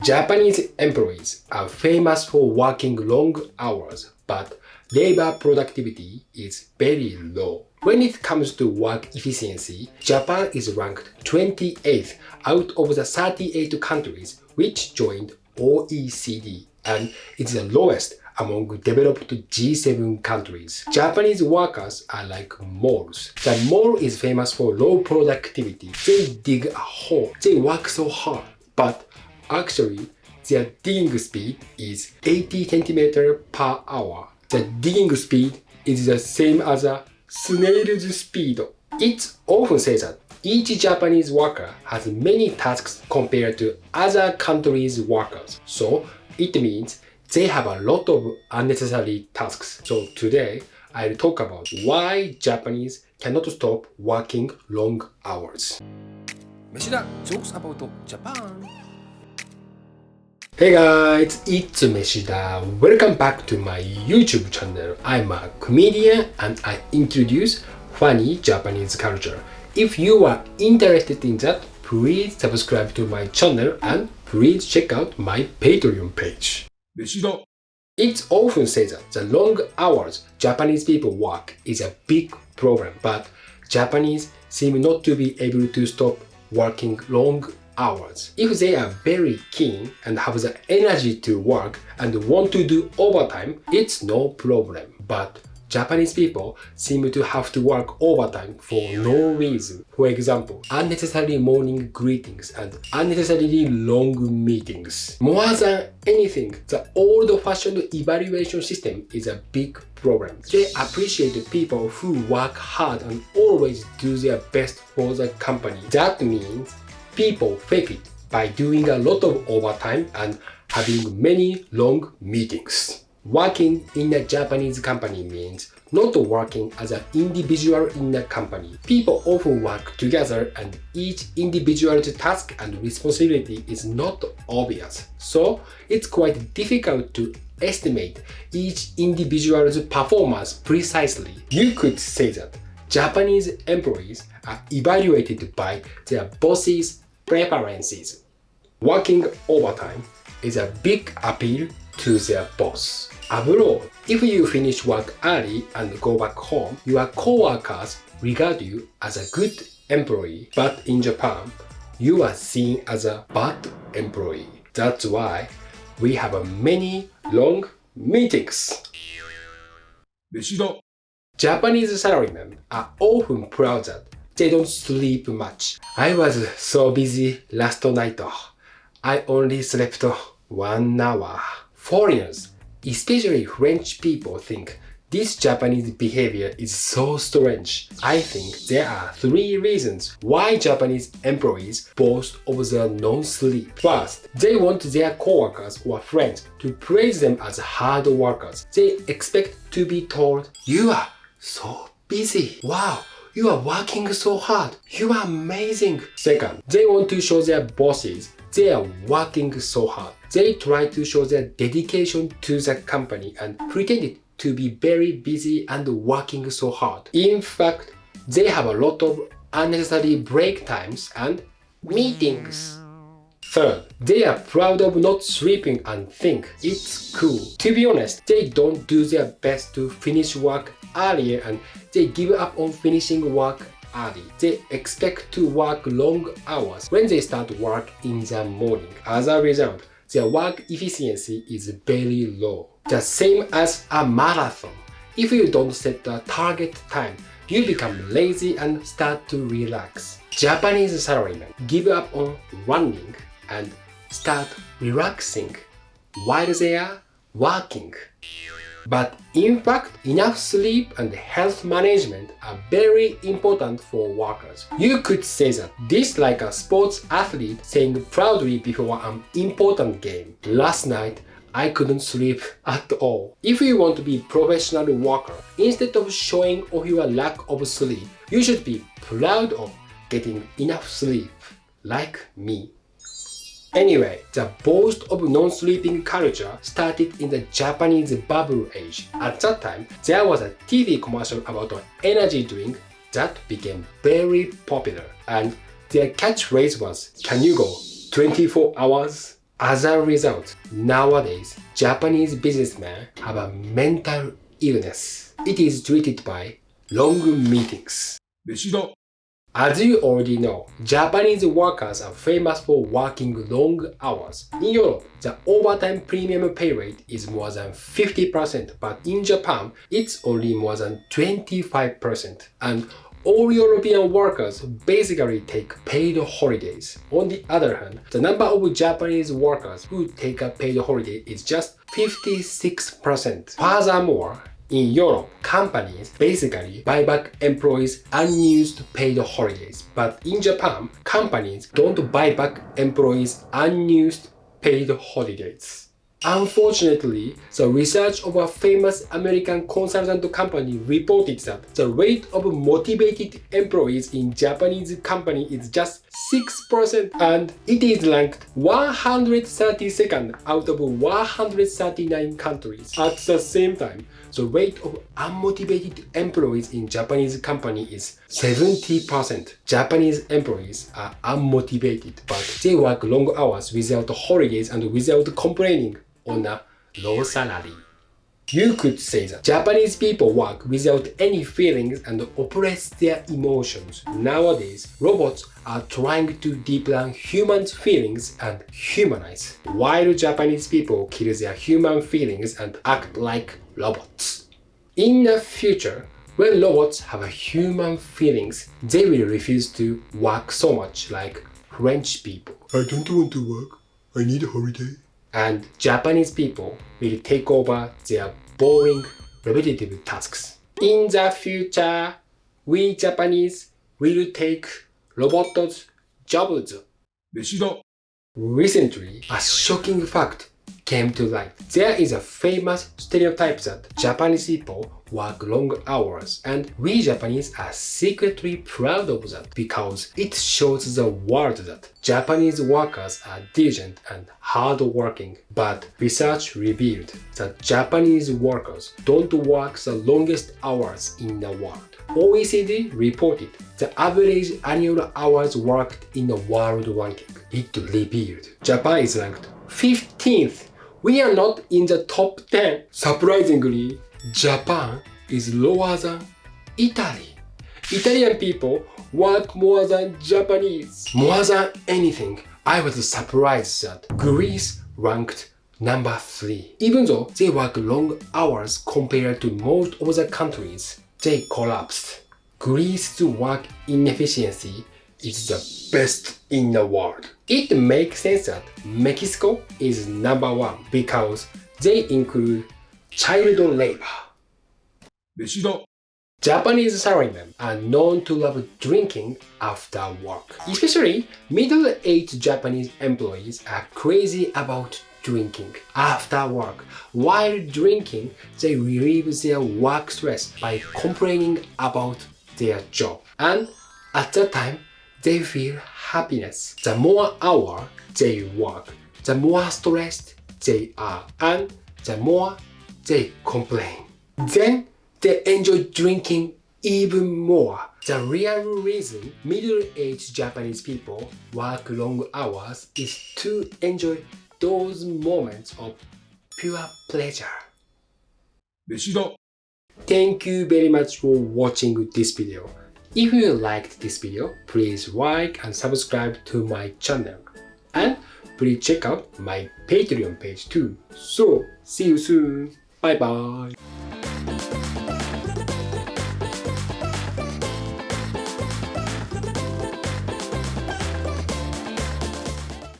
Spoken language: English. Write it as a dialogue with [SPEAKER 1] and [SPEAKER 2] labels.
[SPEAKER 1] Japanese employees are famous for working long hours, but labor productivity is very low. When it comes to work efficiency, Japan is ranked 28th out of the 38 countries which joined OECD, and it's the lowest among developed G7 countries. Japanese workers are like moles. The mole is famous for low productivity. They dig a hole. They work so hard, but actually their digging speed is 80 centimeters per hour. The digging speed is the same as a snail's speed. It's often said that each Japanese worker has many tasks compared to other countries' workers. So it means they have a lot of unnecessary tasks. So today, I'll talk about why Japanese cannot stop working long hours.
[SPEAKER 2] Meshida jokes about Japan.
[SPEAKER 1] Hey guys, it's Meshida. Welcome back to my YouTube channel. I'm a comedian and I introduce funny Japanese culture. If you are interested in that, please subscribe to my channel and please check out my Patreon page.
[SPEAKER 2] Meshida.
[SPEAKER 1] It's often said that the long hours Japanese people work is a big problem, but Japanese seem not to be able to stop working long hours. If they are very keen and have the energy to work and want to do overtime, it's no problem. But Japanese people seem to have to work overtime for no reason. For example, unnecessary morning greetings and unnecessarily long meetings. More than anything, the old-fashioned evaluation system is a big problem. They appreciate people who work hard and always do their best for the company. That means people fake it by doing a lot of overtime and having many long meetings. Working in a Japanese company means not working as an individual in a company. People often work together and each individual's task and responsibility is not obvious. So it's quite difficult to estimate each individual's performance precisely. You could say that Japanese employees are evaluated by their boss's preferences. Working overtime is a big appeal to their boss. Abroad, if you finish work early and go back home, your co-workers regard you as a good employee. But in Japan, you are seen as a bad employee. That's why we have many long meetings.
[SPEAKER 2] Meshida.
[SPEAKER 1] Japanese salarymen are often proud that they don't sleep much. I was so busy last night. I only slept 1 hour. Foreigners, especially French people, think this Japanese behavior is so strange. I think there are 3 reasons why Japanese employees boast of their non-sleep. First, they want their coworkers or friends to praise them as hard workers. They expect to be told, "You are so busy. Wow, you are working so hard. You are amazing." Second, they want to show their bosses they are working so hard. They try to show their dedication to the company and pretend to be very busy and working so hard. In fact, they have a lot of unnecessary break times and meetings. Third, they are proud of not sleeping and think it's cool. To be honest, they don't do their best to finish work earlier and they give up on finishing work early. They expect to work long hours when they start work in the morning. As a result, their work efficiency is very low. The same as a marathon. If you don't set the target time, you become lazy and start to relax. Japanese salarymen give up on running and start relaxing while they are working. But in fact, enough sleep and health management are very important for workers. You could say that this like a sports athlete saying proudly before an important game, "Last night, I couldn't sleep at all." If you want to be a professional worker, instead of showing off your lack of sleep, you should be proud of getting enough sleep, like me. Anyway, the boast of non-sleeping culture started in the Japanese bubble age. At that time, there was a TV commercial about an energy drink that became very popular, and their catchphrase was, "Can you go 24 hours?" As a result, nowadays, Japanese businessmen have a mental illness. It is treated by long meetings.
[SPEAKER 2] 飯だ
[SPEAKER 1] As you already know, Japanese workers are famous for working long hours. In Europe, the overtime premium pay rate is more than 50%, but in Japan, it's only more than 25%. And all European workers basically take paid holidays. On the other hand, the number of Japanese workers who take a paid holiday is just 56%. Furthermore, in Europe, companies basically buy back employees' unused paid holidays. But in Japan, companies don't buy back employees' unused paid holidays. Unfortunately, the research of a famous American consultant company reported that the rate of motivated employees in Japanese company is just 6% and it is ranked 132nd out of 139 countries. At the same time, the rate of unmotivated employees in Japanese company is 70%. Japanese employees are unmotivated, but they work long hours without holidays and without complaining on a low salary. You could say that Japanese people work without any feelings and oppress their emotions. Nowadays, robots are trying to deeplearn humans' feelings and humanize, while Japanese people kill their human feelings and act like robots. In the future, when robots have human feelings, they will refuse to work so much like French people.
[SPEAKER 3] I don't want to work. I need a holiday.
[SPEAKER 1] And Japanese people will take over their boring, repetitive tasks. In the future, we Japanese will take robots' jobs.
[SPEAKER 2] 飯だ
[SPEAKER 1] Recently, a shocking fact came to light. There is a famous stereotype that Japanese people work long hours, and we Japanese are secretly proud of that because it shows the world that Japanese workers are diligent and hardworking. But research revealed that Japanese workers don't work the longest hours in the world. OECD reported the average annual hours worked in the world ranking. It revealed Japan is ranked 15th. We are not in the top 10. Surprisingly, Japan is lower than Italy. Italian people work more than Japanese. More than anything, I was surprised that Greece ranked number 3. Even though they work long hours compared to most other countries, they collapsed. Greece's work inefficiency is the best in the world. It makes sense that Mexico is number 1 because they include child labor.
[SPEAKER 2] 飯だ
[SPEAKER 1] Japanese salarymen are known to love drinking after work. Especially middle-aged Japanese employees are crazy about drinking after work. While drinking, they relieve their work stress by complaining about their job. And at that time, they feel happiness. The more hours they work, the more stressed they are, and the more they complain. Then they enjoy drinking even more. The real reason middle-aged Japanese people work long hours is to enjoy those moments of pure pleasure.
[SPEAKER 2] 飯だ
[SPEAKER 1] Thank you very much for watching this video. If you liked this video, please like and subscribe to my channel. And please check out my Patreon page too. So, see you soon. Bye bye.